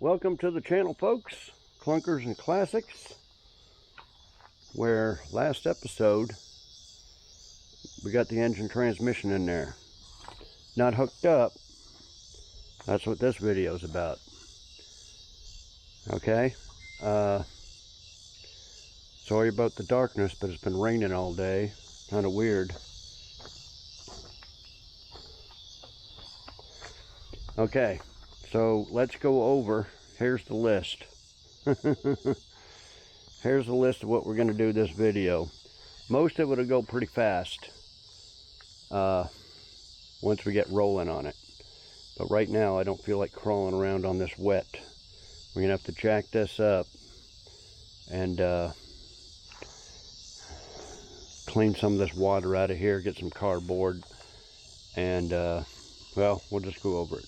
Welcome to the channel, folks. Clunkers and Classics, where last episode we got the engine transmission in there. Not hooked up. That's what this video is about. Okay. Sorry about the darkness, but it's been raining all day. Kind of weird. Okay, so let's go over. Here's the list. Here's the list of what we're going to do this video. Most of it will go pretty fast once we get rolling on it. But right now I don't feel like crawling around on this wet. We're going to have to jack this up and clean some of this water out of here, get some cardboard, and well, we'll just go over it.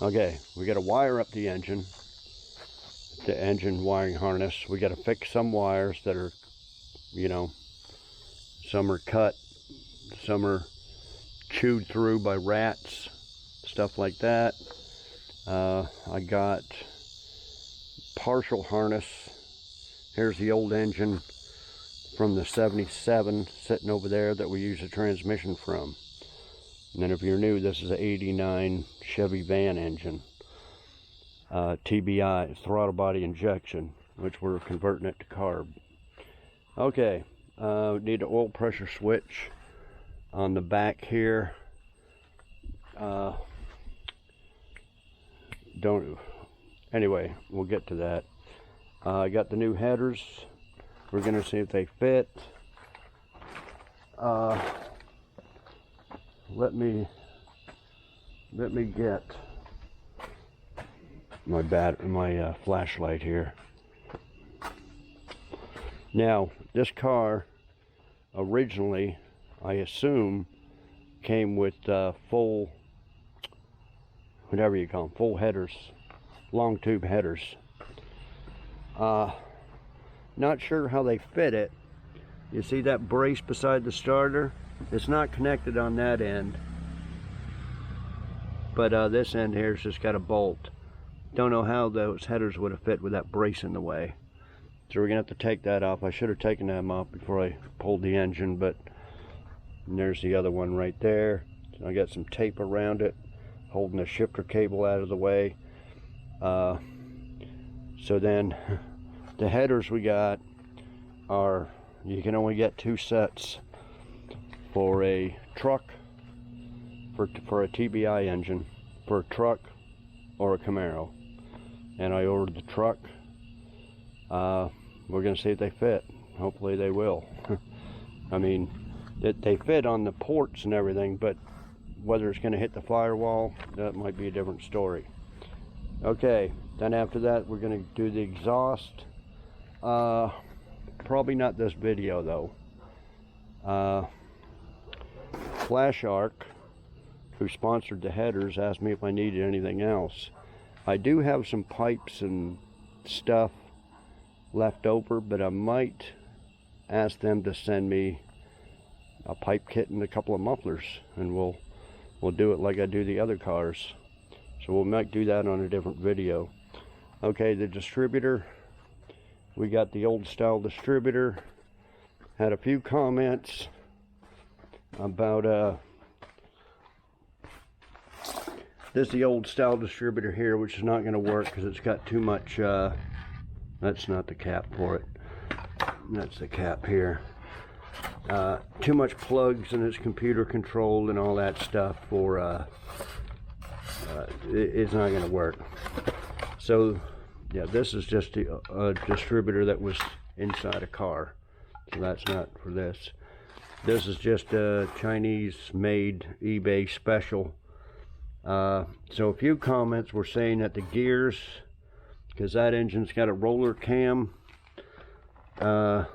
Okay, we got to wire up the engine wiring harness. We got to fix some wires that are, you know, some are cut, some are chewed through by rats, stuff like that. I got partial harness. Here's the old engine from the 77 sitting over there that we use the transmission from. And then if you're new, this is an 89 Chevy van engine. TBI, throttle body injection, which we're converting it to carb. Okay, need an oil pressure switch on the back here. Anyway, we'll get to that. I got the new headers. We're gonna see if they fit. Let me get my flashlight here. Now, this car originally, I assume, came with full, whatever you call them, full headers, long tube headers. Not sure how they fit it. You see that brace beside the starter? It's not connected on that end, but this end here's just got a bolt. Don't know how those headers would have fit with that brace in the way, so we're gonna have to take that off. I should have taken them off before I pulled the engine, but there's the other one right there. So I got some tape around it, holding the shifter cable out of the way. So then the headers we got are, you can only get 2 sets for a truck, for a TBI engine, for a truck or a Camaro. And I ordered the truck. We're gonna see if they fit. Hopefully they will. I mean, they fit on the ports and everything, but whether it's gonna hit the firewall, that might be a different story. Okay, then after that we're gonna do the exhaust. Probably not this video though. Flash Arc, who sponsored the headers, asked me if I needed anything else. I do have some pipes and stuff left over, but I might ask them to send me a pipe kit and a couple of mufflers, and we'll do it like I do the other cars. So we might do that on a different video. Okay, the distributor. We got the old style distributor. Had a few comments about this is the old style distributor here, which is not going to work because it's got too much that's not the cap for it, that's the cap here. Too much plugs, and it's computer controlled and all that stuff for it's not going to work. So yeah, this is just a distributor that was inside a car, so that's not for this. This is just a Chinese made eBay special. So a few comments were saying that the gears, because that engine's got a roller cam, I'm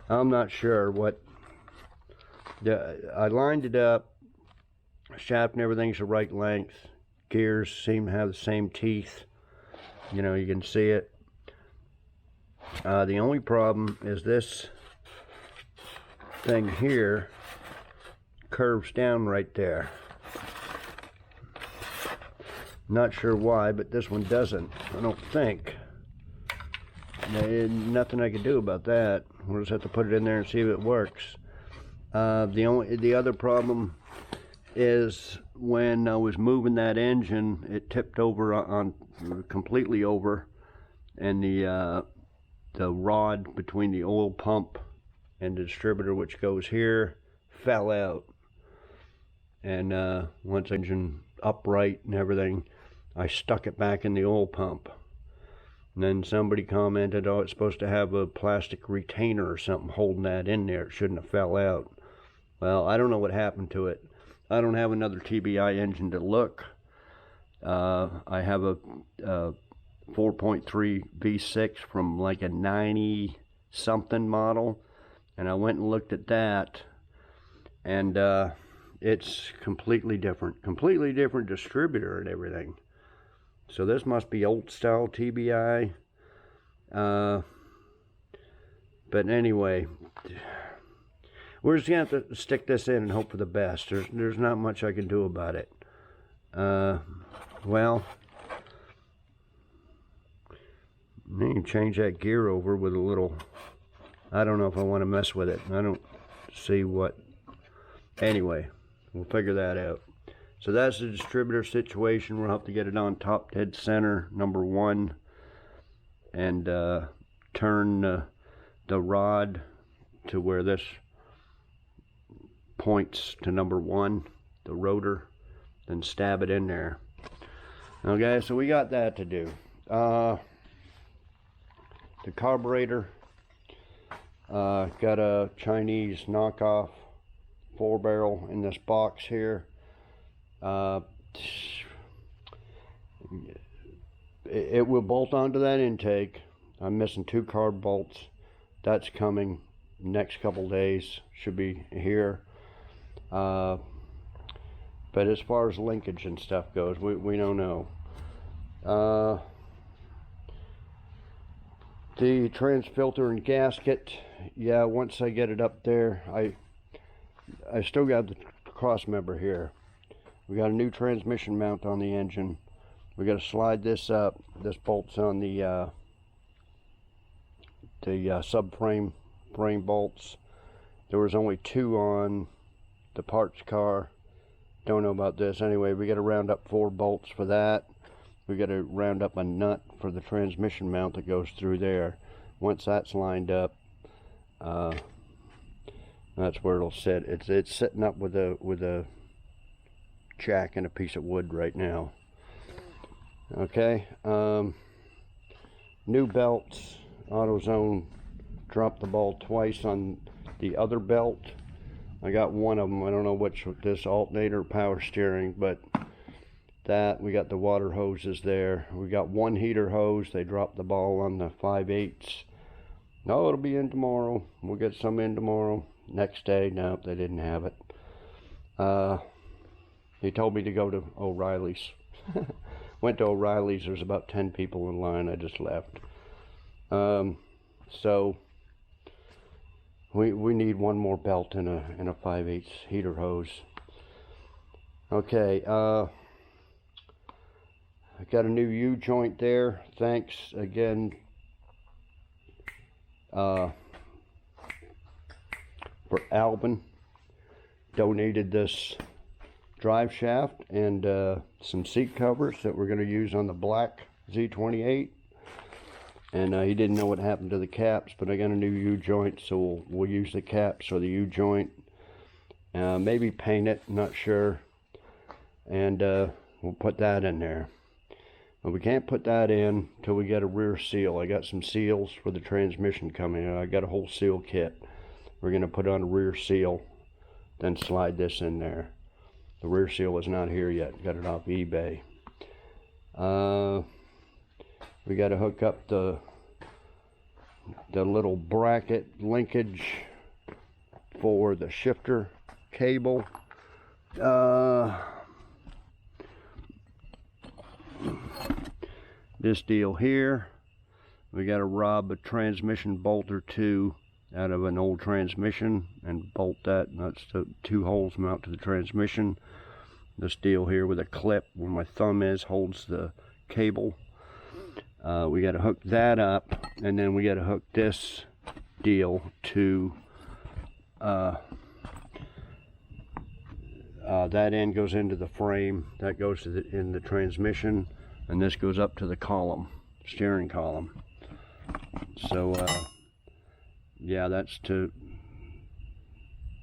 not sure what, I lined it up, shaft and everything's the right length, gears seem to have the same teeth, you know, you can see it. The only problem is this thing here curves down right there. Not sure why, but this one doesn't, I don't think. There's nothing I can do about that. We'll just have to put it in there and see if it works. The other problem is when I was moving that engine, it tipped over completely over, and the rod between the oil pump and the distributor, which goes here, fell out. And once the engine upright and everything, I stuck it back in the oil pump. And then somebody commented, oh, it's supposed to have a plastic retainer or something holding that in there. It shouldn't have fell out. Well, I don't know what happened to it. I don't have another TBI engine to look. I have a 4.3 V6 from like a 90 something model, and I went and looked at that, and it's completely different distributor and everything. So this must be old style TBI. But anyway, we're just gonna have to stick this in and hope for the best. There's not much I can do about it. Well, you can change that gear over with a little, I don't know if I want to mess with it. I don't see what, anyway, we'll figure that out. So that's the distributor situation. We'll have to get it on top dead center, number 1, and turn the rod to where this points to number 1, the rotor, then stab it in there. Okay, so we got that to do. The carburetor, got a Chinese knockoff 4-barrel in this box here. It will bolt onto that intake. I'm missing 2 carb bolts. That's coming next couple days, should be here. But as far as linkage and stuff goes, we don't know. The trans filter and gasket, yeah, once I get it up there, I still got the cross member here. We got a new transmission mount on the engine. We got to slide this up. This bolts on the subframe bolts. There was only 2 on the parts car. Don't know about this. Anyway, we got to round up 4 bolts for that. We got to round up a nut for the transmission mount that goes through there. Once that's lined up, that's where it'll sit. It's sitting up with a jack and a piece of wood right now. Okay, new belts. AutoZone dropped the ball twice on the other belt. I got one of them. I don't know which, this alternator power steering, but that, we got the water hoses there. We got 1 heater hose. They dropped the ball on the 5/8. No, it'll be in tomorrow. We'll get some in tomorrow. Next day, no, they didn't have it. He told me to go to O'Reilly's. Went to O'Reilly's. There's about 10 people in line. I just left. So we need 1 more belt in a 5/8 heater hose. Okay. I got a new U-joint there. Thanks again for Alvin. Donated this Driveshaft and some seat covers that we're going to use on the black Z28. And he didn't know what happened to the caps, but I got a new U-joint, so we'll use the caps or the U-joint. Maybe paint it, not sure. And we'll put that in there. But we can't put that in until we get a rear seal. I got some seals for the transmission coming. I got a whole seal kit. We're going to put on a rear seal, then slide this in there. The rear seal is not here yet. Got it off eBay. We got to hook up the little bracket linkage for the shifter cable. This deal here, we got to rob a transmission bolt or 2 out of an old transmission and bolt that. That's the 2 holes mount to the transmission. This deal here with a clip where my thumb is holds the cable. We got to hook that up, and then we got to hook this deal to that end goes into the frame, that goes to in the transmission, and this goes up to the column, steering column. So yeah, that's to,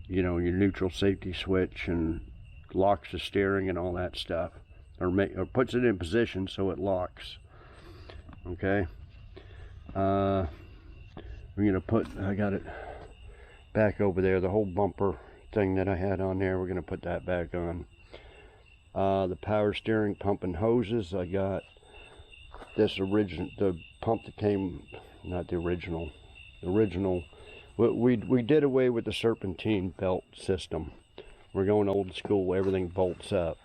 you know, your neutral safety switch, and locks the steering and all that stuff, or puts it in position so it locks. Okay, we're gonna put, I got it back over there, the whole bumper thing that I had on there, we're gonna put that back on. The power steering pump and hoses, I got this the pump that came, not the original, we did away with the serpentine belt system. We're going old school, everything bolts up.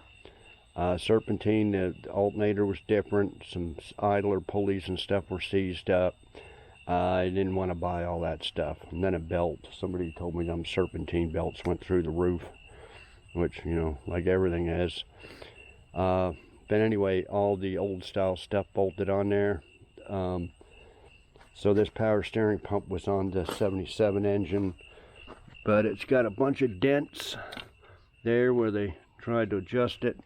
Serpentine, the alternator was different, some idler pulleys and stuff were seized up. I didn't want to buy all that stuff. And then a belt, somebody told me them serpentine belts went through the roof, which, you know, like everything is. But anyway, all the old style stuff bolted on there. So this power steering pump was on the 77 engine, but it's got a bunch of dents there where they tried to adjust it.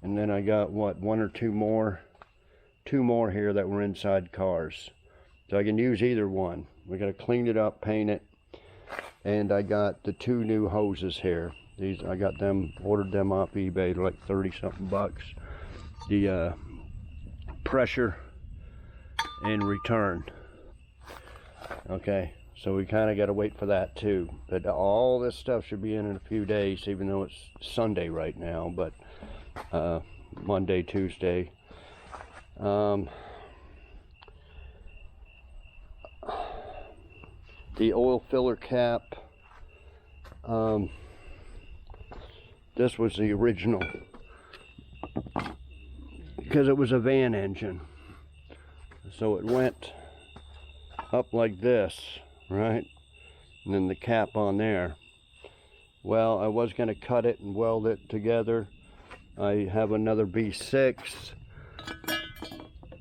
And then I got, what, two more here that were inside cars. So I can use either one. We got to clean it up, paint it. And I got the 2 new hoses here. These, I got them, ordered them off eBay, like 30 something bucks. The pressure and return. Okay, so we kind of got to wait for that too. But all this stuff should be in a few days, even though it's Sunday right now, but Monday, Tuesday. The oil filler cap, this was the original, because it was a van engine, so it went up like this, right, and then the cap on there. Well, I was going to cut it and weld it together. I have another B6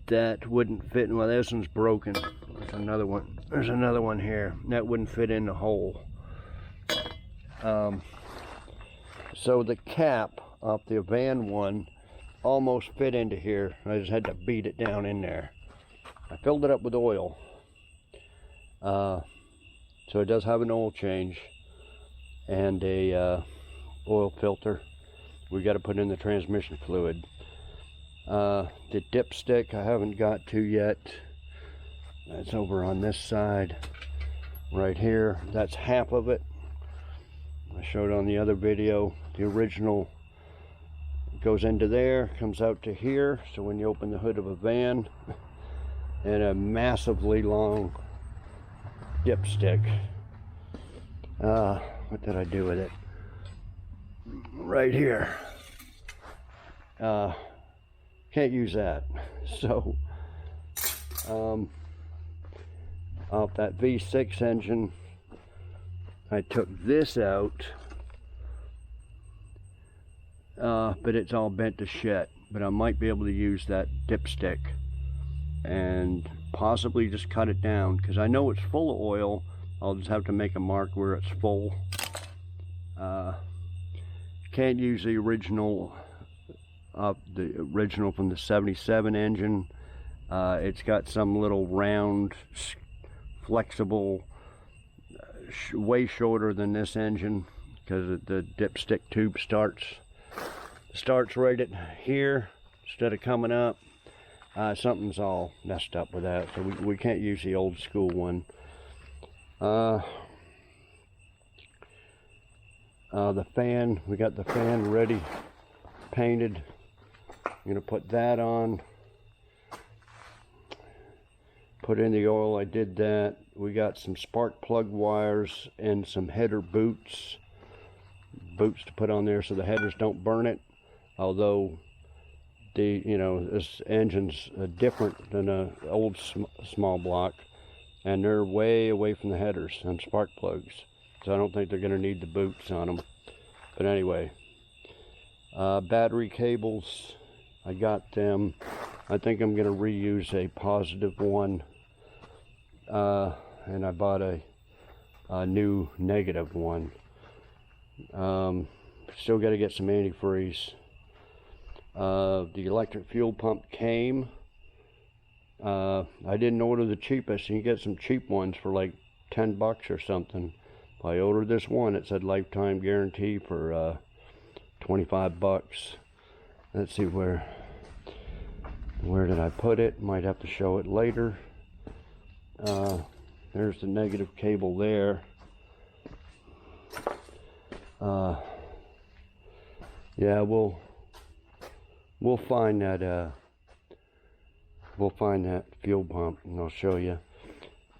that wouldn't fit. Well, this one's broken. There's another one. There's another one here that wouldn't fit in the hole. So the cap off the van one almost fit into here. I just had to beat it down in there. I filled it up with oil. So it does have an oil change and a oil filter. We got to put in the transmission fluid. The dipstick I haven't got to yet. That's over on this side right here. That's half of it. I showed on the other video. The original goes into there, comes out to here, so when you open the hood of a van, and a massively long dipstick. What did I do with it? Right here. Can't use that. So off that V6 engine, I took this out, but it's all bent to shit. But I might be able to use that dipstick and possibly just cut it down, because I know it's full of oil. I'll just have to make a mark where it's full. Can't use the original from the 77 engine. It's got some little round, flexible, way shorter than this engine, because the dipstick tube starts right at here instead of coming up. Something's all messed up with that, so we can't use the old school one. The fan, we got the fan ready, painted. I'm gonna put that on, put in the oil. I did that. We got some spark plug wires and some header boots to put on there so the headers don't burn it. Although this engine's different than a old small block, and they're way away from the headers and spark plugs, so I don't think they're going to need the boots on them. But anyway, Battery cables, I got them. I think I'm going to reuse a positive one. And I bought a new negative one. Still got to get some antifreeze. The electric fuel pump came. I didn't order the cheapest. You can get some cheap ones for like 10 bucks or something. I ordered this one. It said lifetime guarantee for 25 bucks. Let's see where did I put it. Might have to show it later. There's the negative cable there. Yeah, we'll find that fuel pump and I'll show you.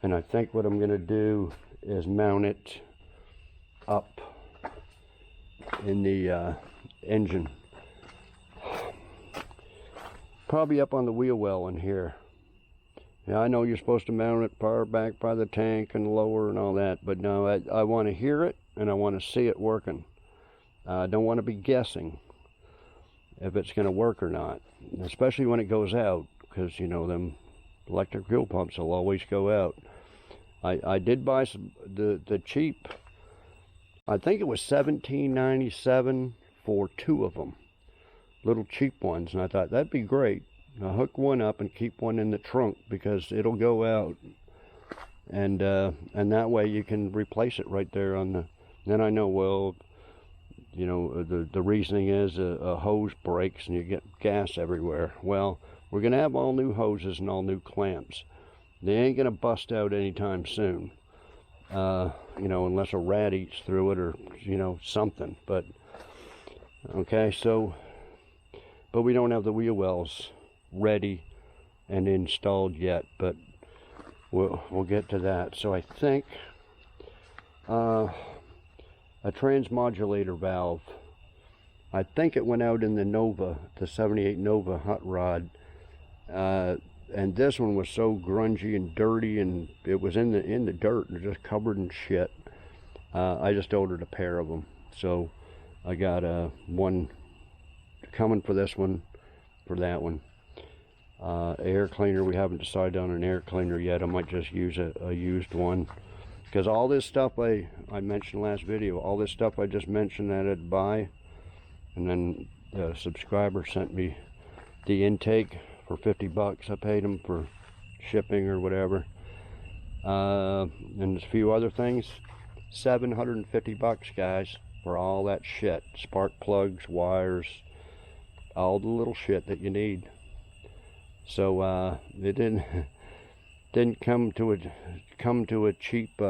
And I think what I'm gonna do is mount it up in the engine, probably up on the wheel well in here. Yeah, I know you're supposed to mount it far back by the tank and lower and all that, but no, I want to hear it and I want to see it working. I don't want to be guessing if it's going to work or not, especially when it goes out, because you know them electric fuel pumps will always go out. I did buy some the cheap. I think it was $17.97 for 2 of them, little cheap ones, and I thought that'd be great. I'll hook one up and keep one in the trunk because it'll go out, and that way you can replace it right there on the. Then I know, well, you know, the reasoning is a hose breaks and you get gas everywhere. Well, we're gonna have all new hoses and all new clamps. They ain't gonna bust out anytime soon, you know, unless a rat eats through it or you know something. But okay, so but we don't have the wheel wells ready and installed yet, but we'll get to that. So I think a transmodulator valve, I think it went out in the Nova, the 78 Nova hot rod, and this one was so grungy and dirty, and it was in the dirt and just covered in shit. I just ordered a pair of them, so I got one coming for this one, for that one. Air cleaner, we haven't decided on an air cleaner yet. I might just use a used one, because all this stuff I mentioned last video, all this stuff I just mentioned that I'd buy, and then the subscriber sent me the intake for 50 bucks. I paid him for shipping or whatever, and a few other things. 750 bucks, guys, for all that shit. Spark plugs, wires, all the little shit that you need. So it didn't come to a cheap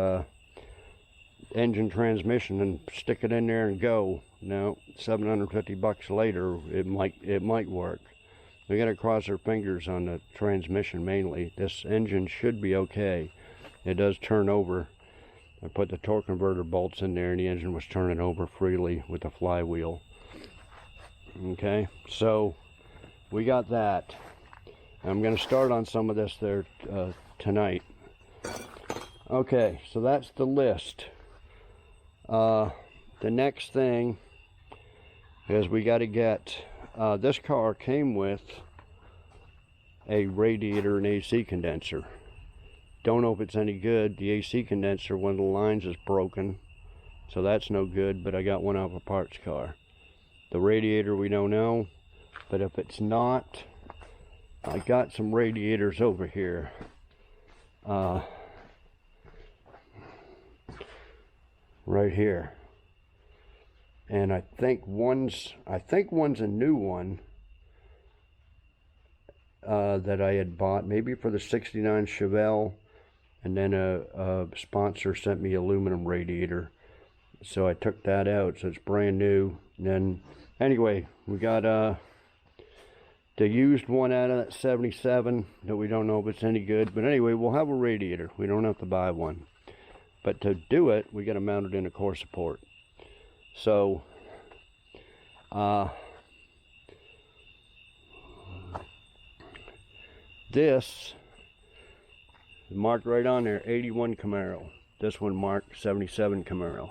engine transmission and stick it in there and go. No, 750 bucks later, it might work. We gotta cross our fingers on the transmission mainly. This engine should be okay. It does turn over. I put the torque converter bolts in there and the engine was turning over freely with the flywheel. Okay, so we got that. I'm going to start on some of this there tonight. Okay, so that's the list. The next thing is we got to get, this car came with a radiator and AC condenser. Don't know if it's any good. The AC condenser, one of the lines is broken, so that's no good, but I got one off a parts car. The radiator we don't know, but if it's not, I got some radiators over here. Right here. And I think one's a new one that I had bought, maybe for the 69 Chevelle, and then a sponsor sent me aluminum radiator. So I took that out, so it's brand new. And then, anyway, we got the used one out of that 77 that we don't know if it's any good. But anyway, we'll have a radiator. We don't have to buy one. But to do it, we got to mount it in a core support. So, this marked right on there, 81 Camaro. This one marked 77 Camaro.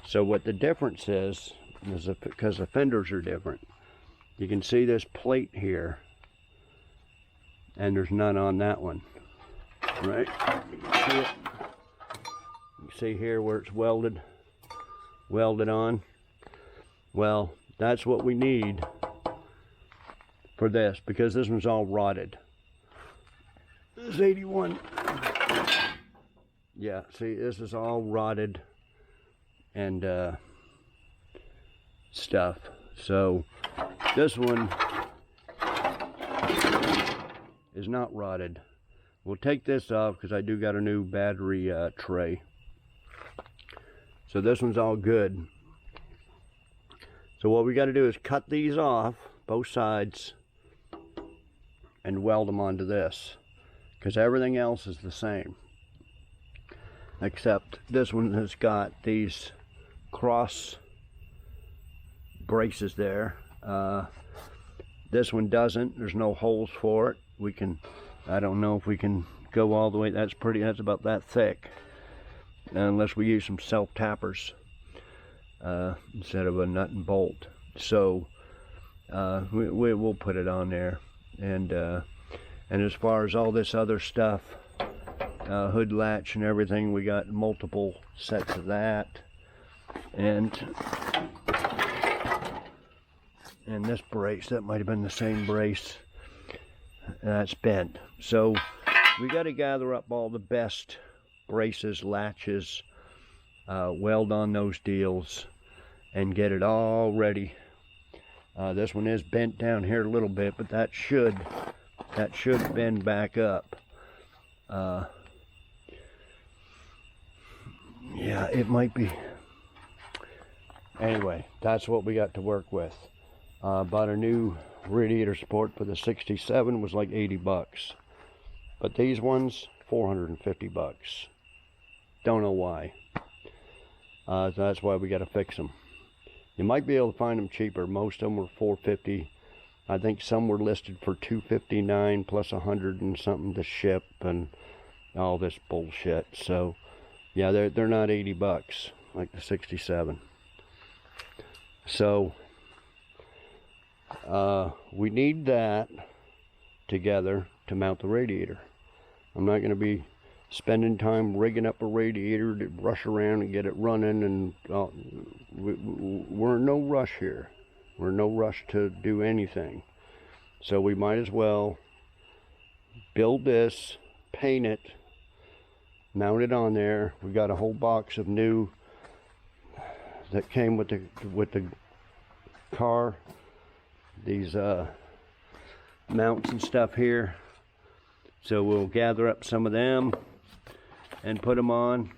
So what the difference is, because the fenders are different. You can see this plate here, and there's none on that one, right? You can see it. You can see here where it's welded on. Well, that's what we need for this, because this one's all rotted. This is 81. Yeah, see, this is all rotted and stuff. So this one is not rotted. We'll take this off because I do got a new battery tray. So this one's all good. So what we got to do is cut these off, both sides, and weld them onto this, because everything else is the same, except this one has got these cross braces there. This one doesn't. There's no holes for it. We can, I don't know if we can go all the way. That's about that thick, unless we use some self tappers instead of a nut and bolt. So we'll put it on there. And as far as all this other stuff, hood latch and everything, we got multiple sets of that. And this brace, that might have been the same brace, that's bent. So we got to gather up all the best braces, latches, weld on those deals, and get it all ready. This one is bent down here a little bit, but that should bend back up. Yeah, it might be. Anyway, that's what we got to work with. Bought a new radiator support for the 67, was like 80 bucks. But these ones, 450 bucks. Don't know why. So that's why we got to fix them. You might be able to find them cheaper. Most of them were 450. I think some were listed for 259 plus 100 and something to ship and all this bullshit. So yeah, they're not 80 bucks like the 67. So we need that together to mount the radiator. I'm not going to be spending time rigging up a radiator to rush around and get it running, and we're in no rush here. We're in no rush to do anything. So we might as well build this, paint it, mount it on there. We got a whole box of new that came with the car. These mounts and stuff here. So we'll gather up some of them and put them on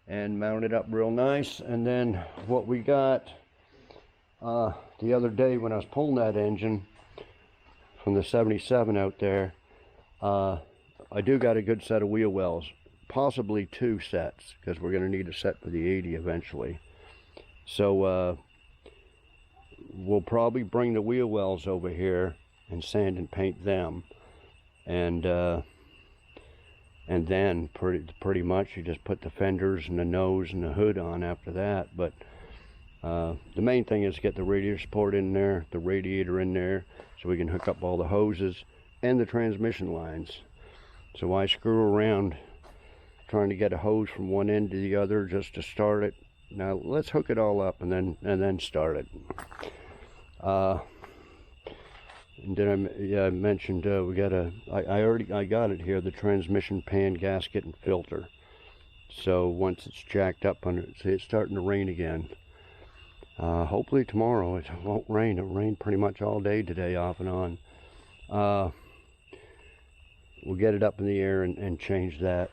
and mount it up real nice. And then what we got the other day when I was pulling that engine from the 77 out there, I do got a good set of wheel wells, possibly 2 sets, because we're going to need a set for the 80 eventually. So we'll probably bring the wheel wells over here and sand and paint them, and then pretty much you just put the fenders and the nose and the hood on after that. But the main thing is get the radiator support in there, the radiator in there, so we can hook up all the hoses and the transmission lines. So why screw around trying to get a hose from one end to the other just to start it? Now let's hook it all up and then start it. And then I mentioned we got I got it here, the transmission pan gasket and filter. So once it's jacked up on it, see, it's starting to rain again. Hopefully tomorrow it won't rain. It rained pretty much all day today, off and on. We'll get it up in the air and change that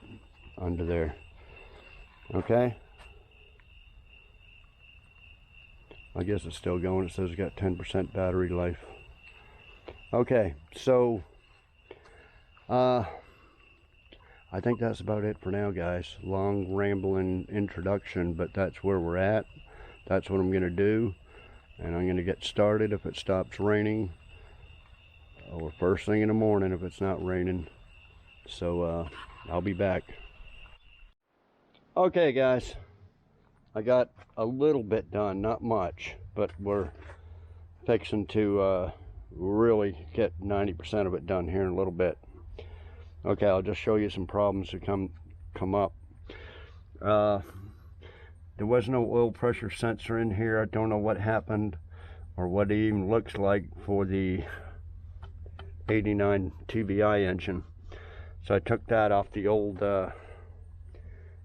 under there. Okay. I guess it's still going. It says it's got 10% battery life. Okay, so I think that's about it for now, guys. Long rambling introduction, but that's where we're at. That's what I'm going to do, and I'm going to get started if it stops raining, or first thing in the morning if it's not raining. So I'll be back. Okay, guys, I got a little bit done, not much, but we're fixing to really get 90% of it done here in a little bit. Okay, I'll just show you some problems that come up. There was no oil pressure sensor in here. I don't know what happened or what it even looks like for the 89 TBI engine. So I took that off the old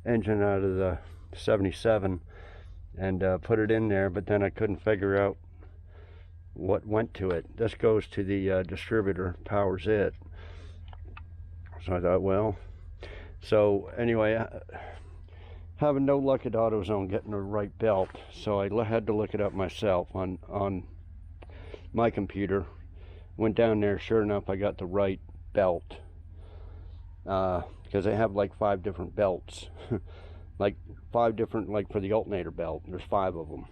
engine out of the 77 and put it in there, but then I couldn't figure out what went to it. This goes to the distributor, powers it. So I thought, well, so anyway, having no luck at AutoZone getting the right belt, so I had to look it up myself on my computer. Went down there, sure enough, I got the right belt, because they have like 5 different belts. Like 5 different, like for the alternator belt, there's 5 of them.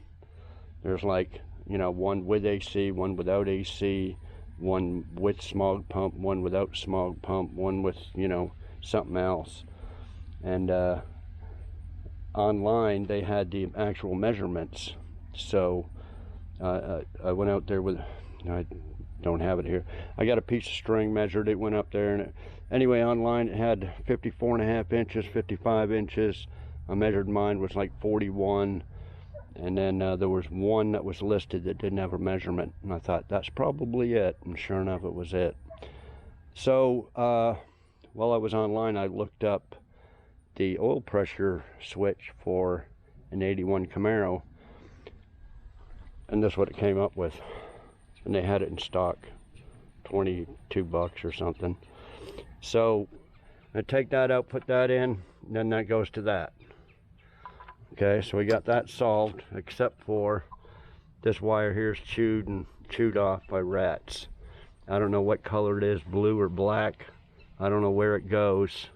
There's like, you know, one with AC, one without AC, one with smog pump, one without smog pump, one with, you know, something else. And online they had the actual measurements. So I went out there with, I don't have it here, I got a piece of string, measured it, went up there, and anyway, online it had 54.5 inches, 55 inches. I measured mine, was like 41. And then there was one that was listed that didn't have a measurement, and I thought that's probably it, and sure enough it was it. So while I was online, I looked up the oil pressure switch for an 81 Camaro, and that's what it came up with. And they had it in stock, 22 bucks or something. So I take that out, put that in, and then that goes to that. Okay, so we got that solved, except for this wire here is chewed off by rats. I don't know what color it is, blue or black. I don't know where it goes.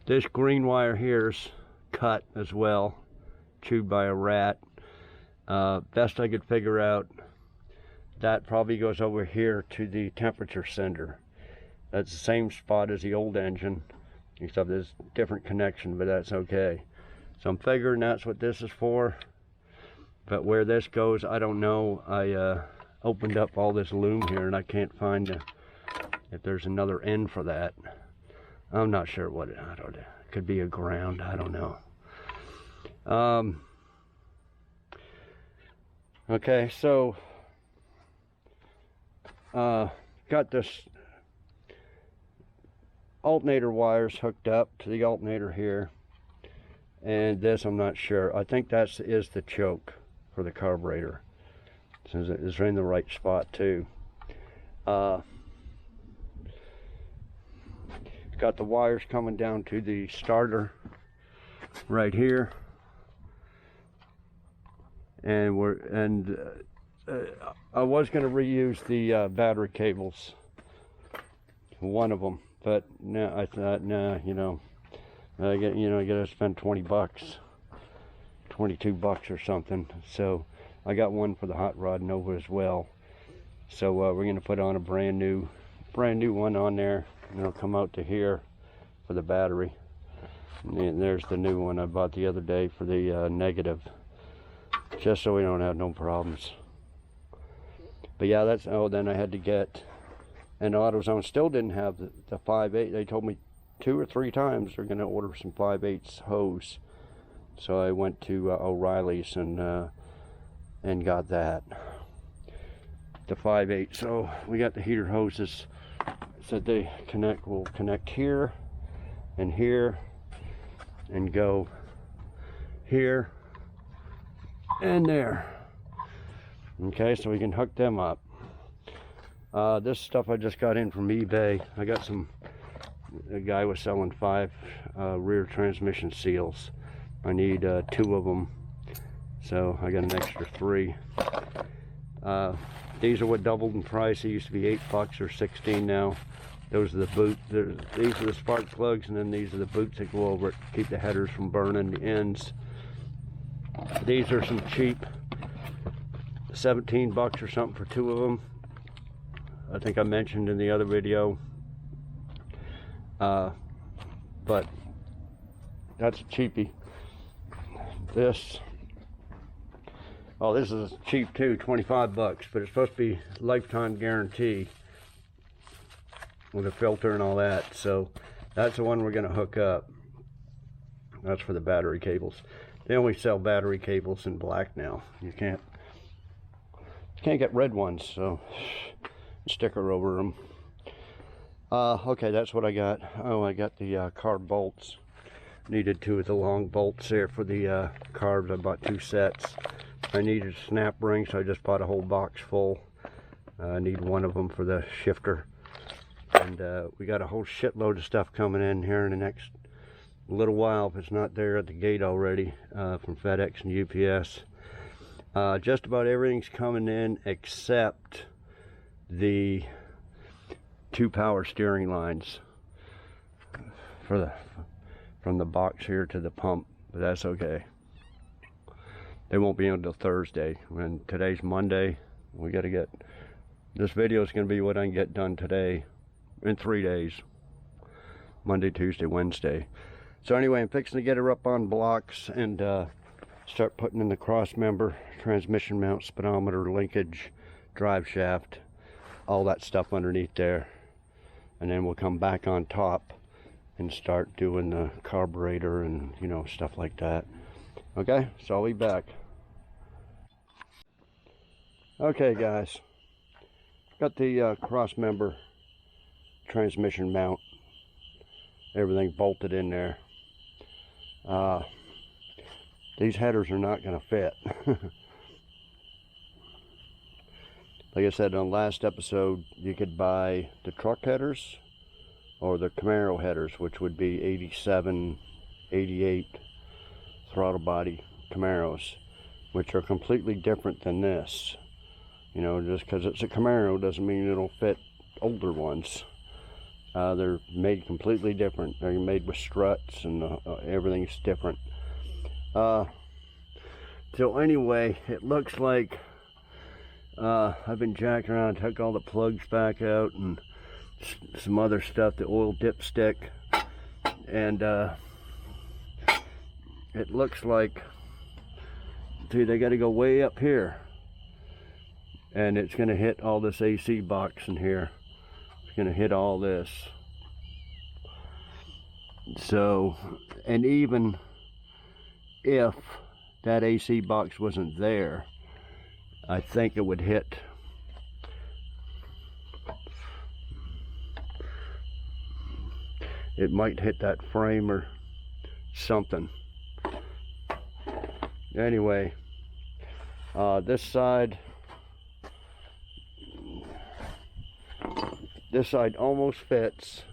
This green wire here's cut as well, chewed by a rat. Best I could figure out, that probably goes over here to the temperature sender. That's the same spot as the old engine, except there's a different connection, but that's okay. So I'm figuring that's what this is for. But where this goes, I don't know. I opened up all this loom here and I can't find if there's another end for that. I'm not sure what I don't know. It could be a ground, I don't know. Okay, so got this alternator wires hooked up to the alternator here, and this I'm not sure. I think that is the choke for the carburetor, since it's in the right spot too. Got the wires coming down to the starter right here, and I was going to reuse the battery cables, one of them. But no, I thought, nah, you know, I gotta spend 20 bucks, 22 bucks or something. So I got one for the hot rod Nova as well. So we're gonna put on a brand new one on there, and it'll come out to here for the battery. And there's the new one I bought the other day for the negative, just so we don't have no problems. But yeah, that's, oh, then I had to get, and AutoZone still didn't have the 5/8. They told me 2 or 3 times they're going to order some 5/8 hose. So I went to O'Reilly's and got that, the 5/8. So we got the heater hoses. Said they will connect here and here and go here and there. Okay, so we can hook them up. This stuff I just got in from eBay. I got a guy was selling 5 rear transmission seals. I need 2 of them, so I got an extra 3. These are what doubled in price. They used to be 8 bucks or 16 now. Those are the boots. These are the spark plugs, and then these are the boots that go over it to keep the headers from burning the ends. These are some cheap, 17 bucks or something for 2 of them. I think I mentioned in the other video. but that's a cheapie. This, oh, this is cheap too, 25 bucks, but it's supposed to be lifetime guarantee with a filter and all that. So that's the one we're going to hook up. That's for the battery cables. They only sell battery cables in black now. You can't get red ones, so sticker over them. Okay, that's what I got. Oh, I got the carb bolts. Needed two of the long bolts there for the carbs. I bought 2 sets. I needed a snap ring, so I just bought a whole box full. I need one of them for the shifter. And we got a whole shitload of stuff coming in here in the next little while, if it's not there at the gate already, from FedEx and UPS. Just about everything's coming in except the 2 power steering lines from the box here to the pump, but that's okay. They won't be until Thursday. When today's Monday, we got to get this video is going to be what I can get done today in 3 days. Monday, Tuesday, Wednesday. So anyway, I'm fixing to get her up on blocks and start putting in the cross member, transmission mount, speedometer, linkage, drive shaft, all that stuff underneath there. And then we'll come back on top and start doing the carburetor and, you know, stuff like that. Okay, so I'll be back. Okay guys, got the cross member, transmission mount, everything bolted in there. These headers are not going to fit. Like I said on the last episode, you could buy the truck headers or the Camaro headers, which would be 87, 88 throttle body Camaros, which are completely different than this. You know, just because it's a Camaro doesn't mean it'll fit older ones. They're made completely different. They're made with struts and everything's different. So anyway, it looks like I've been jacking around, took all the plugs back out and some other stuff, the oil dipstick, and it looks like, see, they got to go way up here, and it's going to hit all this AC box in here. It's going to hit all this. So, and even if that AC box wasn't there, I think it would hit it might hit that frame or something. Anyway, this side almost fits,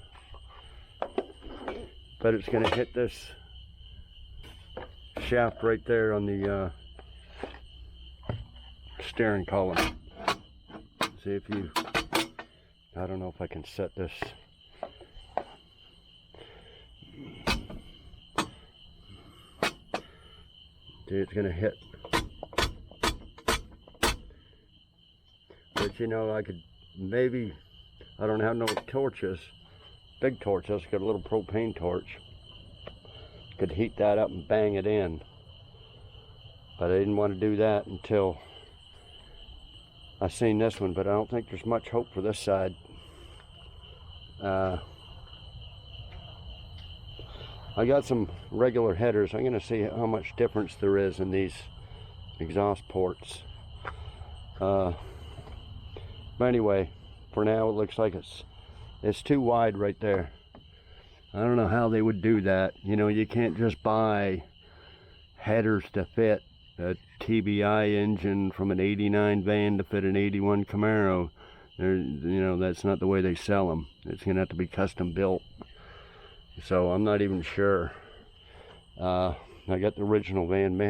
but it's going to hit this shaft right there on the steering column. See if you, I don't know if I can set this. See, it's going to hit. But you know, I could maybe, I don't have no torches, big torch. I just got a little propane torch. Could heat that up and bang it in. But I didn't want to do that until I seen this one, but I don't think there's much hope for this side. I got some regular headers. I'm going to see how much difference there is in these exhaust ports. But anyway, for now it looks like it's too wide right there. I don't know how they would do that. You know, you can't just buy headers to fit a TBI engine from an 89 van to fit an 81 Camaro. You know, that's not the way they sell them. It's going to have to be custom built. So I'm not even sure. I got the original van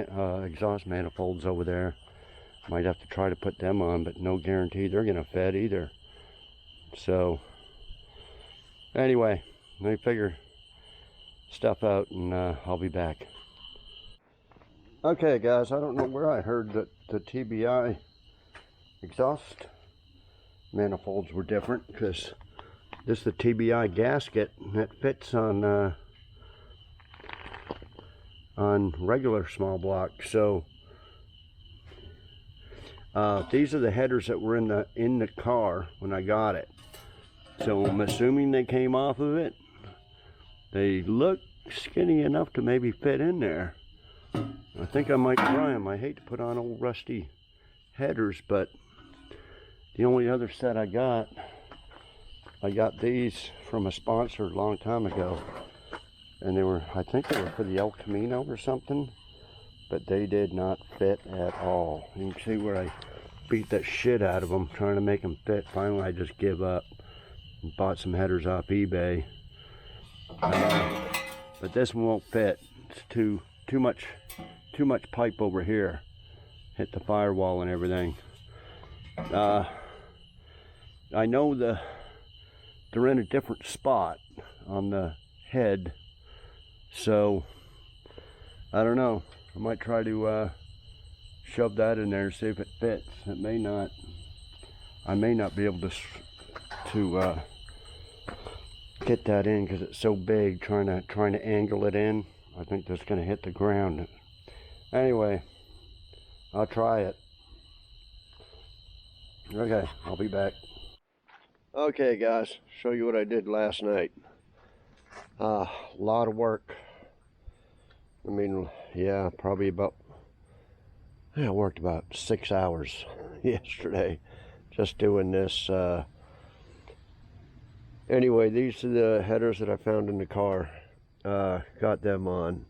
exhaust manifolds over there. Might have to try to put them on, but no guarantee they're going to fit either. So anyway, let me figure stuff out and I'll be back. Okay guys, I don't know where I heard that the TBI exhaust manifolds were different, because this is the TBI gasket and it fits on on regular small block. So these are the headers that were in the car when I got it. So I'm assuming they came off of it. They look skinny enough to maybe fit in there. I think I might try them. I hate to put on old rusty headers, but the only other set I got these from a sponsor a long time ago, and they were, I think they were for the El Camino or something, but they did not fit at all. You can see where I beat that shit out of them trying to make them fit. Finally I just give up and bought some headers off eBay. But this one won't fit. It's too much pipe over here. Hit the firewall and everything. I know they're in a different spot on the head, so I don't know. I might try to shove that in there and see if it fits. It may not. I may not be able to get that in because it's so big. Trying to angle it in. I think that's going to hit the ground. Anyway, I'll try it. Okay, I'll be back. Okay guys, show you what I did last night. A lot of work. I mean, yeah, probably about, I worked about 6 hours yesterday just doing this. Anyway, these are the headers that I found in the car. Got them on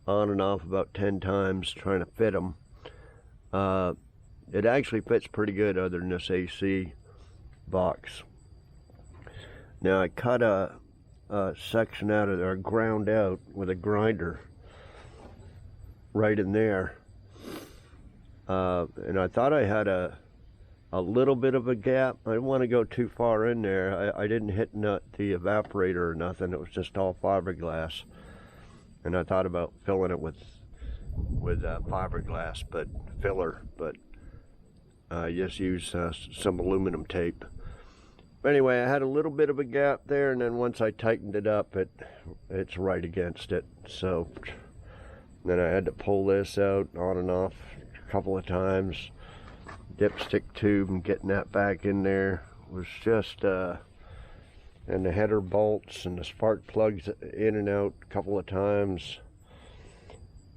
and off about 10 times trying to fit them. It actually fits pretty good other than this AC box. Now I cut a section out of there, ground out with a grinder right in there, and I thought I had a little bit of a gap. I didn't want to go too far in there. I didn't hit the evaporator or nothing. It was just all fiberglass, and I thought about filling it with fiberglass filler, but just use some aluminum tape. But anyway, I had a little bit of a gap there, and then once I tightened it up, it's right against it. So then I had to pull this out on and off a couple of times. Dipstick tube and getting that back in there was just and the header bolts and the spark plugs in and out a couple of times.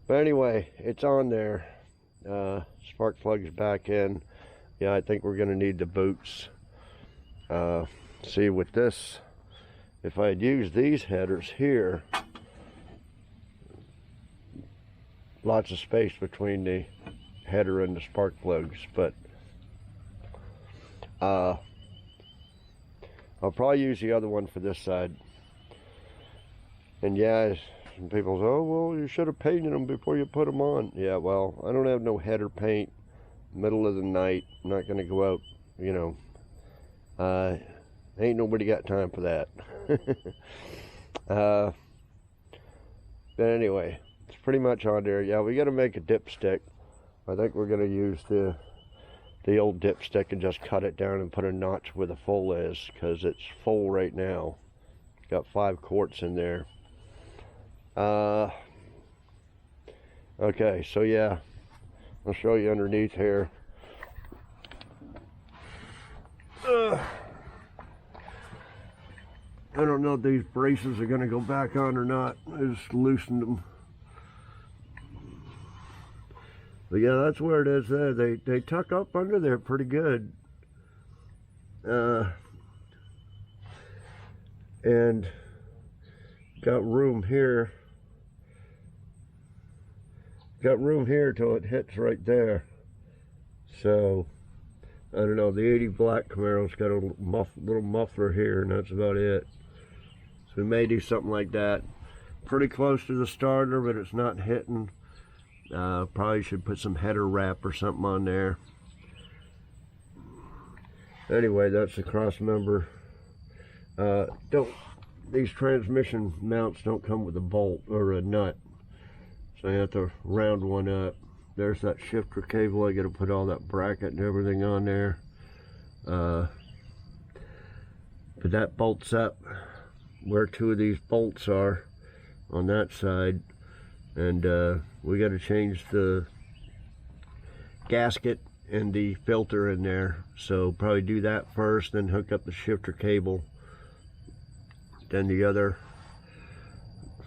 But anyway, it's on there. Spark plugs back in. Yeah, I think we're gonna need the boots. See, with this, if I had used these headers here, lots of space between the header and the spark plugs, but I'll probably use the other one for this side. And yeah, some people say, oh well, you should have painted them before you put them on. Yeah, well, I don't have no header paint. Middle of the night, I'm not gonna go out, you know. Ain't nobody got time for that. But anyway, it's pretty much on there. Yeah, we got to make a dipstick. I think we're gonna use the old dipstick and just cut it down and put a notch where the full is, because it's full right now. Got 5 quarts in there. Okay, so yeah, I'll show you underneath here. I don't know if these braces are going to go back on or not. I just loosened them. But yeah, that's where it is there. They tuck up under there pretty good. And got room here. Got room here till it hits right there. So I don't know, the 80 black Camaro's got a little muffler here, and that's about it. So we may do something like that. Pretty close to the starter, but it's not hitting. Probably should put some header wrap or something on there. Anyway, that's the cross member. These transmission mounts don't come with a bolt or a nut, so you have to round one up. There's that shifter cable. I got to put all that bracket and everything on there. But that bolts up where 2 of these bolts are on that side. and we got to change the gasket and the filter in there, so probably do that first, then hook up the shifter cable, then the other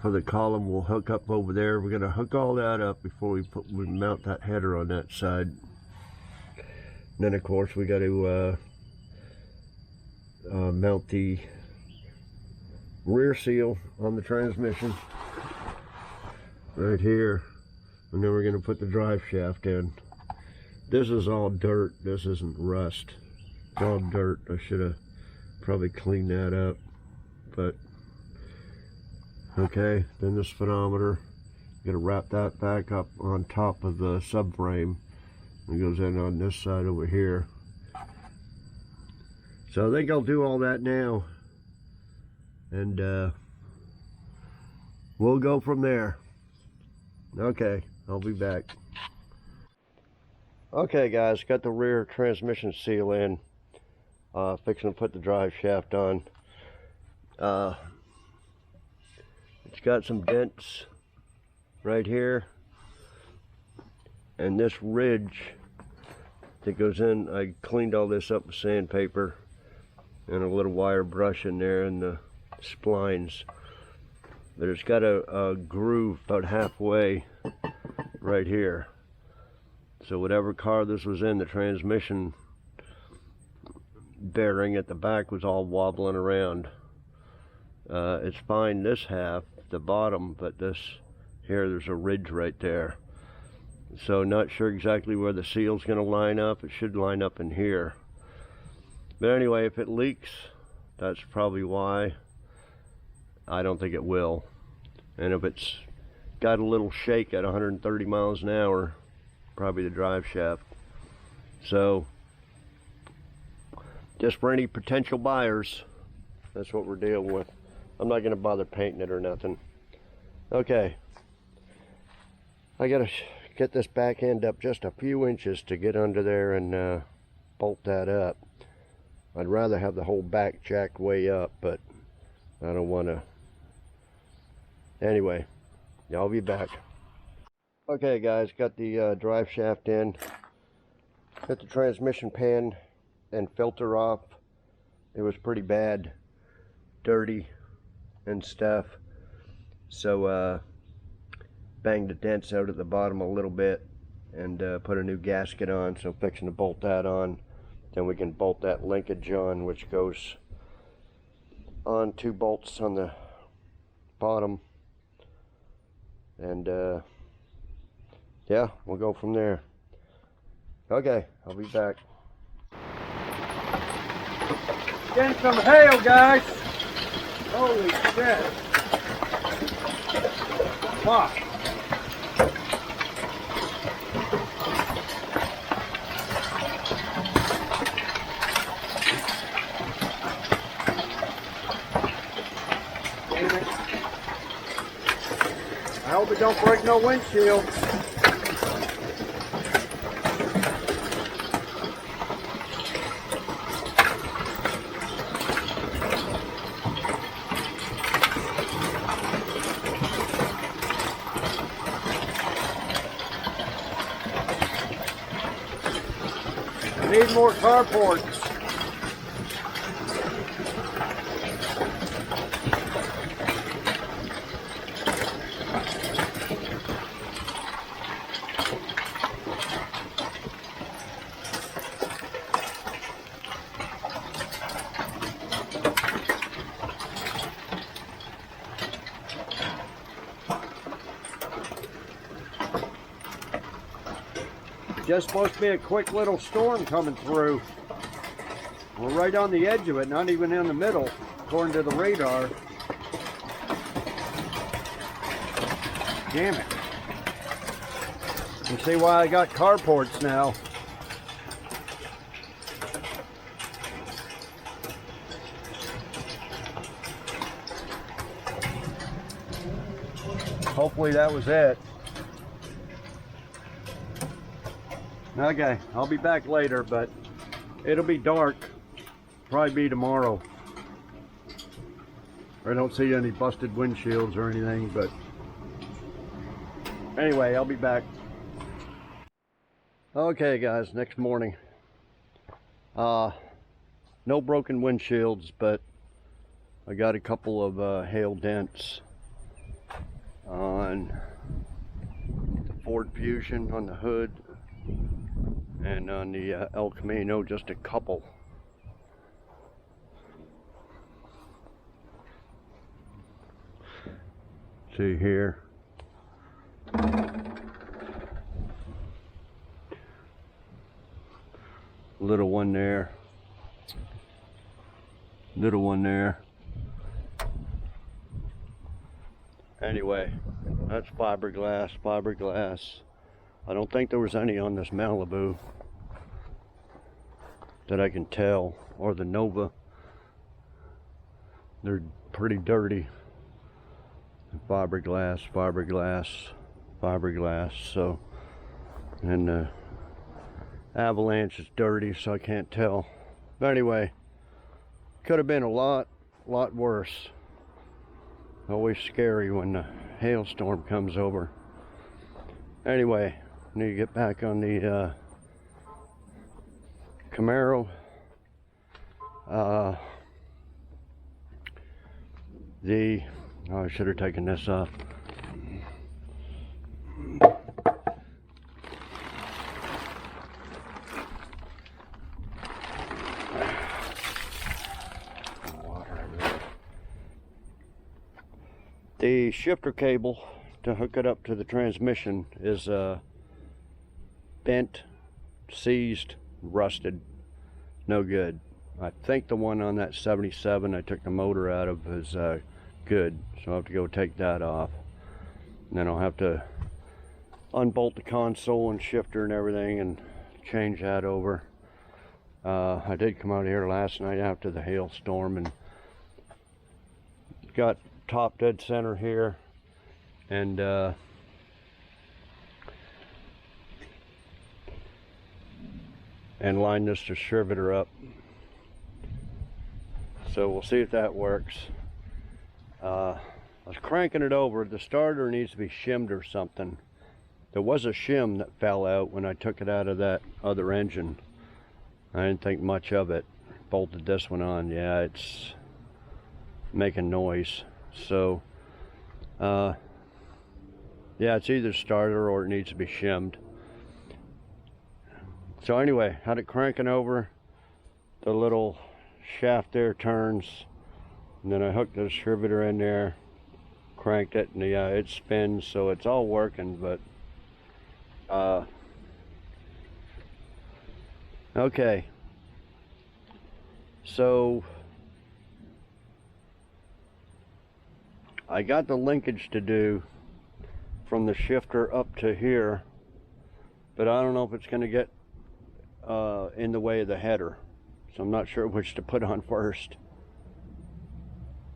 for the column will hook up over there. We're going to hook all that up before we mount that header on that side. And then of course we got to mount the rear seal on the transmission right here, and then we're going to put the drive shaft in. This is all dirt, this isn't rust, it's all dirt. I should have probably cleaned that up, but okay. Then this speedometer, got to wrap that back up on top of the subframe. It goes in on this side over here. So I think I'll do all that now, and we'll go from there. Okay, I'll be back. Okay guys, got the rear transmission seal in, fixing to put the drive shaft on. It's got some dents right here, and this ridge that goes in, I cleaned all this up with sandpaper and a little wire brush in there and the splines, but it's got a groove about halfway right here. So whatever car this was in, the transmission bearing at the back was all wobbling around. It's fine this half, the bottom, but this here, there's a ridge right there. So not sure exactly where the seal's going to line up. It should line up in here. But anyway, if it leaks, that's probably why. I don't think it will. And if it's got a little shake at 130 miles an hour, probably the drive shaft. So just for any potential buyers, that's what we're dealing with. I'm not going to bother painting it or nothing. Okay, I got to get this back end up just a few inches to get under there and bolt that up. I'd rather have the whole back jacked way up, but I don't want to. Anyway, I'll be back. Okay guys, got the drive shaft in, got the transmission pan and filter off. It was pretty bad, dirty and stuff, so banged the dents out at the bottom a little bit and put a new gasket on, so fixing to bolt that on. Then we can bolt that linkage on, which goes on 2 bolts on the bottom, and yeah, we'll go from there. Okay, I'll be back. Getting some hail, guys. Holy shit. Fuck. Damn it. I hope it don't break no windshield. Need more carports. Just supposed to be a quick little storm coming through. We're right on the edge of it, not even in the middle, according to the radar. Damn it. You see why I got carports now. Hopefully that was it. Okay, I'll be back later, but it'll be dark. Probably be tomorrow. I don't see any busted windshields or anything, but Anyway, I'll be back. Okay guys, next morning. No broken windshields, but I got a couple of hail dents on the Ford Fusion on the hood, and on the El Camino, just a couple. See here. Little one there. Little one there. Anyway, that's fiberglass, fiberglass. I don't think there was any on this Malibu that I can tell, or the Nova. They're pretty dirty. Fiberglass, fiberglass, fiberglass. So, and the Avalanche is dirty, so I can't tell. But anyway, could have been a lot worse. Always scary when the hailstorm comes over. Anyway, need to get back on the Camaro. Oh, I should have taken this off. The shifter cable to hook it up to the transmission is bent, seized, rusted, no good. I think the one on that 77 I took the motor out of is good, so I'll have to go take that off. And then I'll have to unbolt the console and shifter and everything and change that over. I did come out here last night after the hailstorm and got top dead center here, and line this distributor up. So we'll see if that works. I was cranking it over. The starter needs to be shimmed or something. There was a shim that fell out when I took it out of that other engine. I didn't think much of it. Bolted this one on. Yeah, it's making noise. So yeah, it's either starter or it needs to be shimmed. So anyway, had it cranking over, the little shaft there turns, and then I hooked the distributor in there, cranked it, and yeah, it spins, so it's all working. But okay, so I got the linkage to do from the shifter up to here, but I don't know if it's going to get in the way of the header, so I'm not sure which to put on first,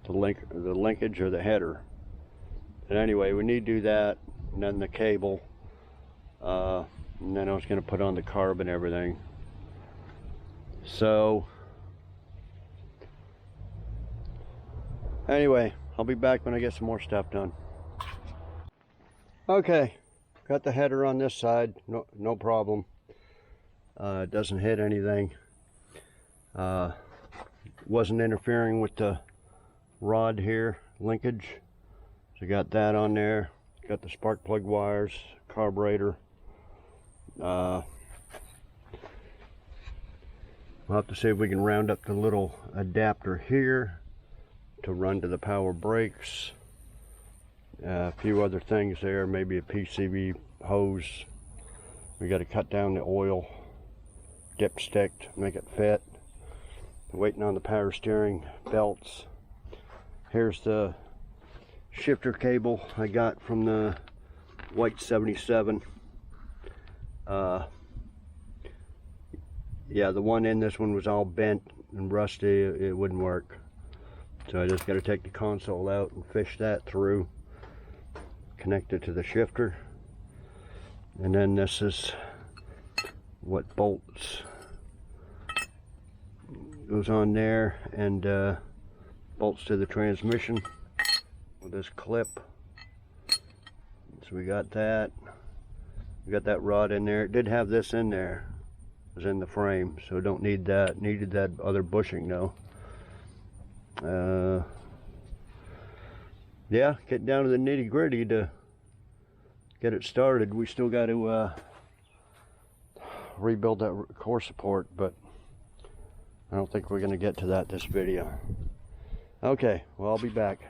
the linkage or the header. But anyway, we need to do that, and then the cable, and then I was going to put on the carb and everything. So anyway, I'll be back when I get some more stuff done. Okay, got the header on this side, no problem. It doesn't hit anything. Wasn't interfering with the rod here, linkage. So got that on there. Got the spark plug wires, carburetor. We'll have to see if we can round up the little adapter here to run to the power brakes. A few other things there, maybe a PCV hose. We got to cut down the oil dipstick to make it fit. Waiting on the power steering belts. Here's the shifter cable I got from the white 77. Yeah, the one in this one was all bent and rusty. It wouldn't work. So I just got to take the console out and fish that through, connect it to the shifter, and then this is what bolts goes on there, and bolts to the transmission with this clip. So we got that. We got that rod in there. It did have this in there. It was in the frame, so don't need that. Needed that other bushing though. Yeah, getting down to the nitty-gritty to get it started. We still got to rebuild that core support, but I don't think we're going to get to that this video. Okay, well, I'll be back.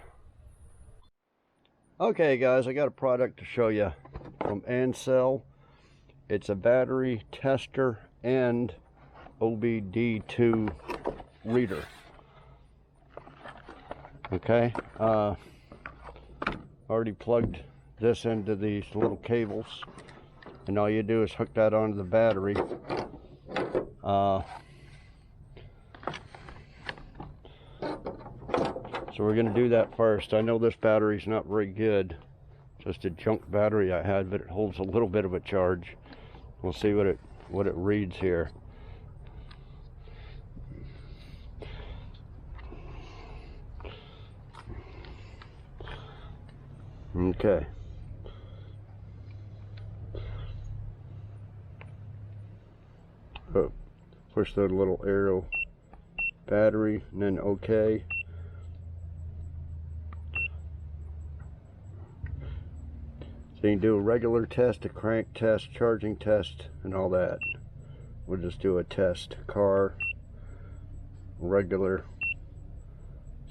Okay guys, I got a product to show you from ANCEL. It's a battery tester and OBD2 reader. Okay, already plugged this into these little cables, and all you do is hook that onto the battery. So we're going to do that first. I know this battery's not very good, just a junk battery I had, but it holds a little bit of a charge. We'll see what it reads here. Okay. Oh, push that little arrow, battery, and then OK. So you can do a regular test, a crank test, charging test, and all that. We'll just do a test. Car, regular,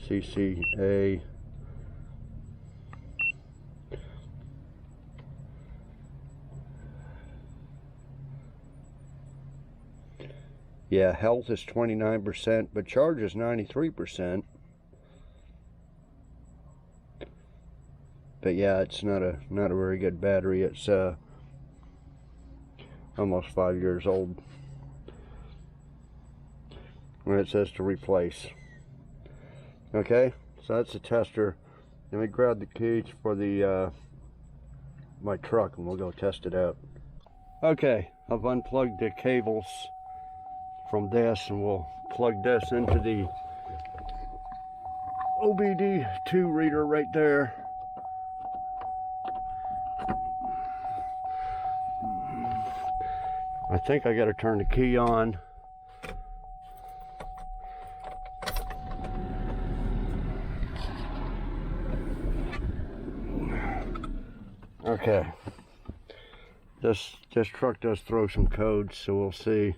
CCA. Yeah, health is 29%, but charge is 93%. But yeah, it's not a very good battery. It's almost 5 years old. And it says to replace. Okay, so that's the tester. Let me grab the keys for the my truck, and we'll go test it out. Okay, I've unplugged the cables from this, and we'll plug this into the OBD2 reader right there. I think I got to turn the key on. Okay. This truck does throw some codes, so we'll see.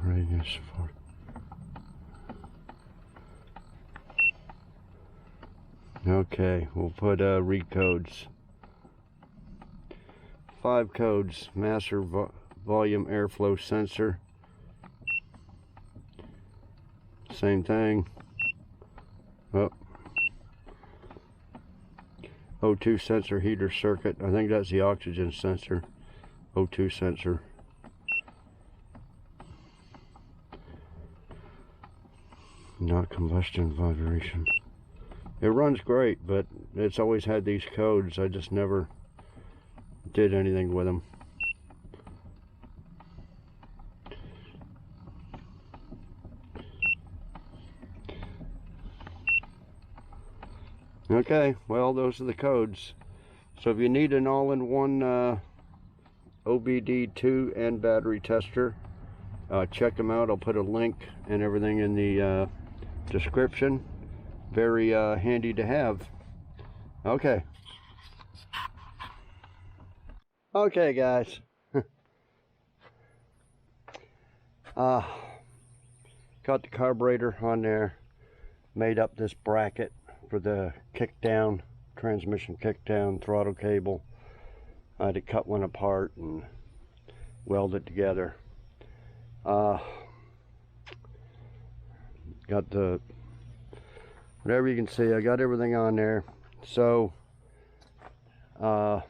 Radius 4. Okay, we'll put read codes. 5 codes. Master volume airflow sensor. Same thing. Oh. O2 sensor heater circuit. I think that's the oxygen sensor. O2 sensor. Not combustion vibration. It runs great, but it's always had these codes. I just never did anything with them. Okay, well, those are the codes. So if you need an all-in-one OBD2 and battery tester, check them out. I'll put a link and everything in the description. Very handy to have. Okay. Okay, guys. Got the carburetor on there. Made up this bracket for the kick down, transmission kick down throttle cable. I had to cut one apart and weld it together. Got the, whatever you can see, I got everything on there. So tried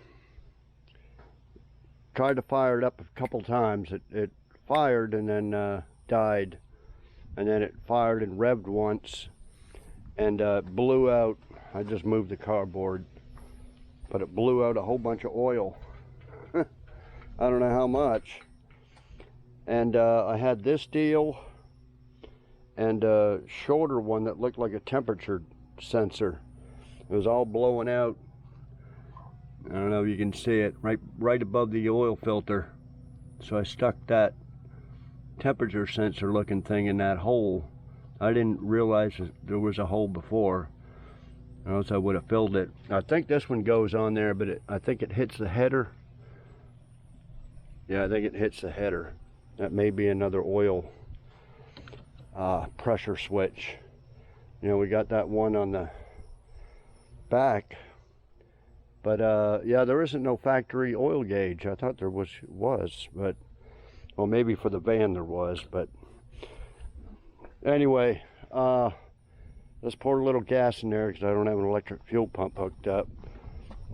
to fire it up a couple times. It fired and then died, and then it fired and revved once and blew out. I just moved the cardboard, but it blew out a whole bunch of oil. I don't know how much. And I had this deal, and a shorter one that looked like a temperature sensor. It was all blowing out. I don't know if you can see it, right above the oil filter. So I stuck that temperature sensor looking thing in that hole. I didn't realize that there was a hole before, or else I would have filled it. I think this one goes on there, but I think it hits the header. Yeah, I think it hits the header. That may be another oil pressure switch. You know, we got that one on the back, but yeah, there isn't no factory oil gauge. I thought there was, but well, maybe for the van there was, but anyway, let's pour a little gas in there because I don't have an electric fuel pump hooked up,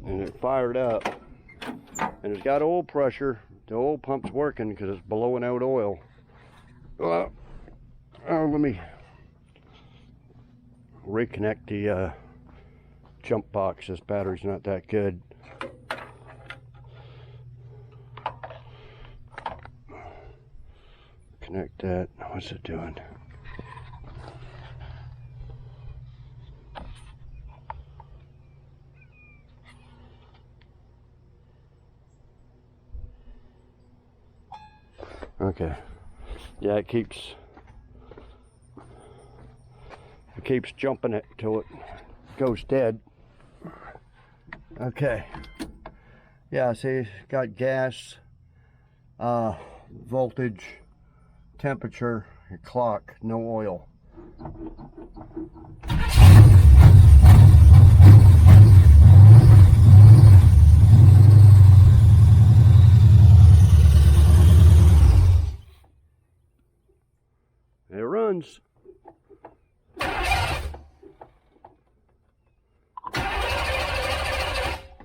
and it fired up, and it's got oil pressure. The oil pump's working because it's blowing out oil. Oh, let me reconnect the jump box. This battery's not that good. Connect that. What's it doing? Okay. Yeah, it keeps jumping it till it goes dead. Okay. Yeah, see, it's got gas, voltage, temperature, your clock, no oil. It runs.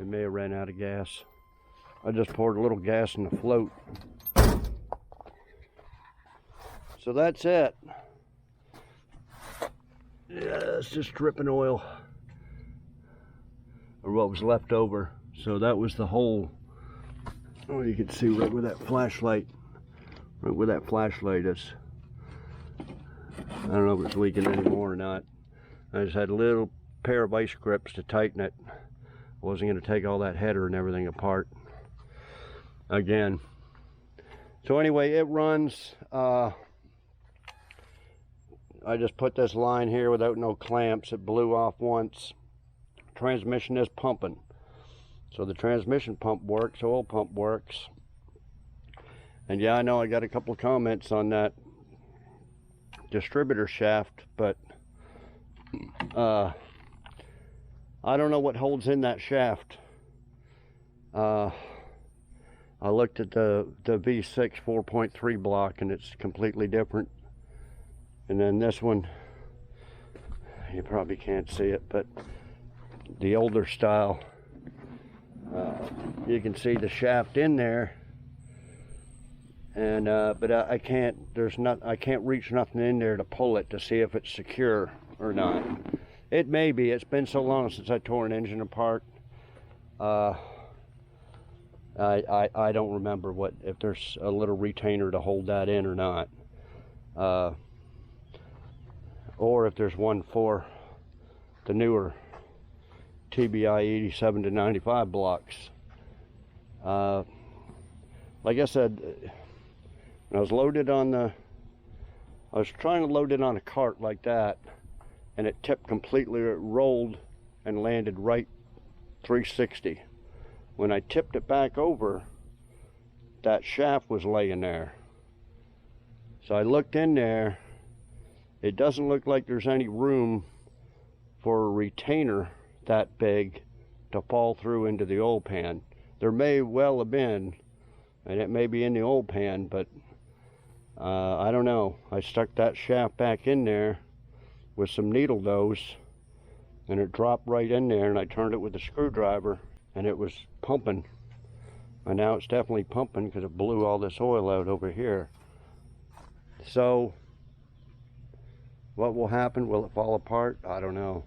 It may have ran out of gas. I just poured a little gas in the float. So that's it. Yeah, it's just dripping oil, or what was left over. So that was the hole. Oh, you can see right where that flashlight is. I don't know if it's leaking anymore or not. I just had a little pair of ice grips to tighten it. I wasn't going to take all that header and everything apart again. So anyway, it runs. I just put this line here without no clamps. It blew off once. Transmission is pumping. So the transmission pump works, oil pump works. And yeah, I know I got a couple of comments on that distributor shaft, but I don't know what holds in that shaft. I looked at the V6 4.3 block and it's completely different. And then this one, you probably can't see it, but the older style, you can see the shaft in there. And but I can't reach nothing in there to pull it to see if it's secure or not. It may be. It's been so long since I tore an engine apart. I don't remember if there's a little retainer to hold that in or not, or if there's one for the newer TBI 87 to 95 blocks. Like I said, I was trying to load it on a cart like that, and it tipped completely. It rolled and landed right 360. When I tipped it back over, that shaft was laying there. So I looked in there. It doesn't look like there's any room for a retainer that big to fall through into the oil pan. There may well have been, and it may be in the oil pan, but I don't know. I stuck that shaft back in there with some needle nose, and it dropped right in there, and I turned it with a screwdriver, and it was pumping. And now it's definitely pumping because it blew all this oil out over here. So what will happen? Will it fall apart? I don't know.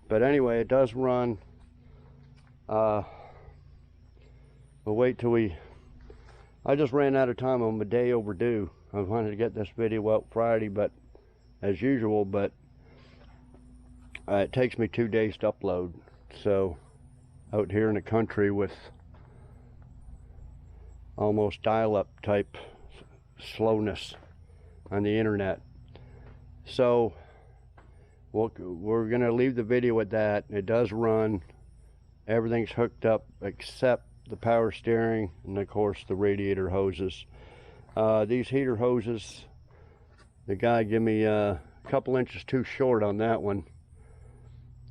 But anyway, it does run. We'll wait till I just ran out of time. I'm a day overdue. I wanted to get this video out Friday, but as usual, but it takes me 2 days to upload. So out here in the country with almost dial-up type slowness on the internet. So we're gonna leave the video at that. It does run. Everything's hooked up except the power steering and of course the radiator hoses. These heater hoses, the guy gave me a couple inches too short on that one.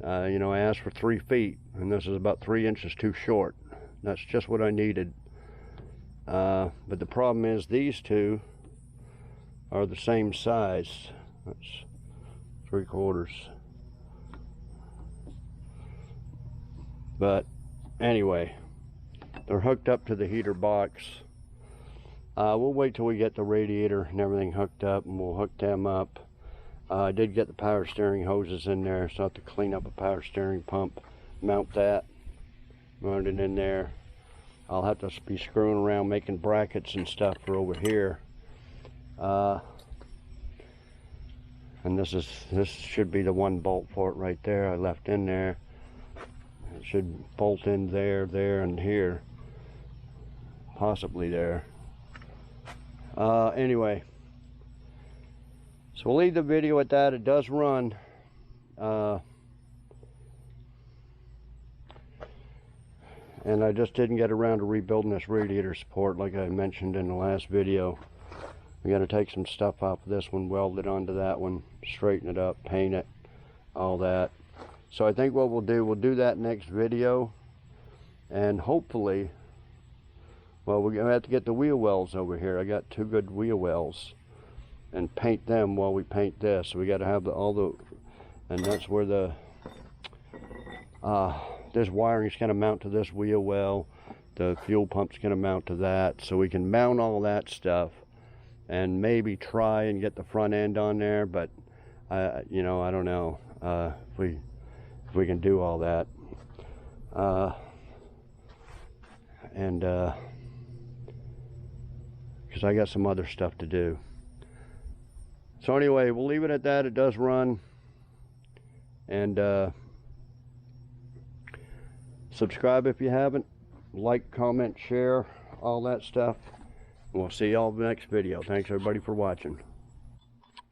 You know, I asked for 3 feet and this is about 3 inches too short. That's just what I needed. But the problem is these two are the same size. That's 3/4. But anyway, they're hooked up to the heater box. We'll wait till we get the radiator and everything hooked up and we'll hook them up. I did get the power steering hoses in there, so I have to clean up a power steering pump, mount that, run it in there. I'll have to be screwing around making brackets and stuff for over here. And this should be the one bolt for it right there I left in there. It should bolt in there, and here. Possibly there. Anyway. So we'll leave the video at that. It does run. And I just didn't get around to rebuilding this radiator support like I mentioned in the last video. We got to take some stuff off of this one, weld it onto that one, straighten it up, paint it, all that. So I think what we'll do that next video. And hopefully, well, we're going to have to get the wheel wells over here. I got 2 good wheel wells. And paint them while we paint this. So we got to have and that's where this wiring is going to mount to this wheel well. The fuel pump's going to mount to that. So we can mount all that stuff and maybe try and get the front end on there. But you know, I don't know if we can do all that. Because I got some other stuff to do. So anyway, we'll leave it at that. It does run. And subscribe if you haven't. Like, comment, share, all that stuff. We'll see y'all in the next video. Thanks everybody for watching.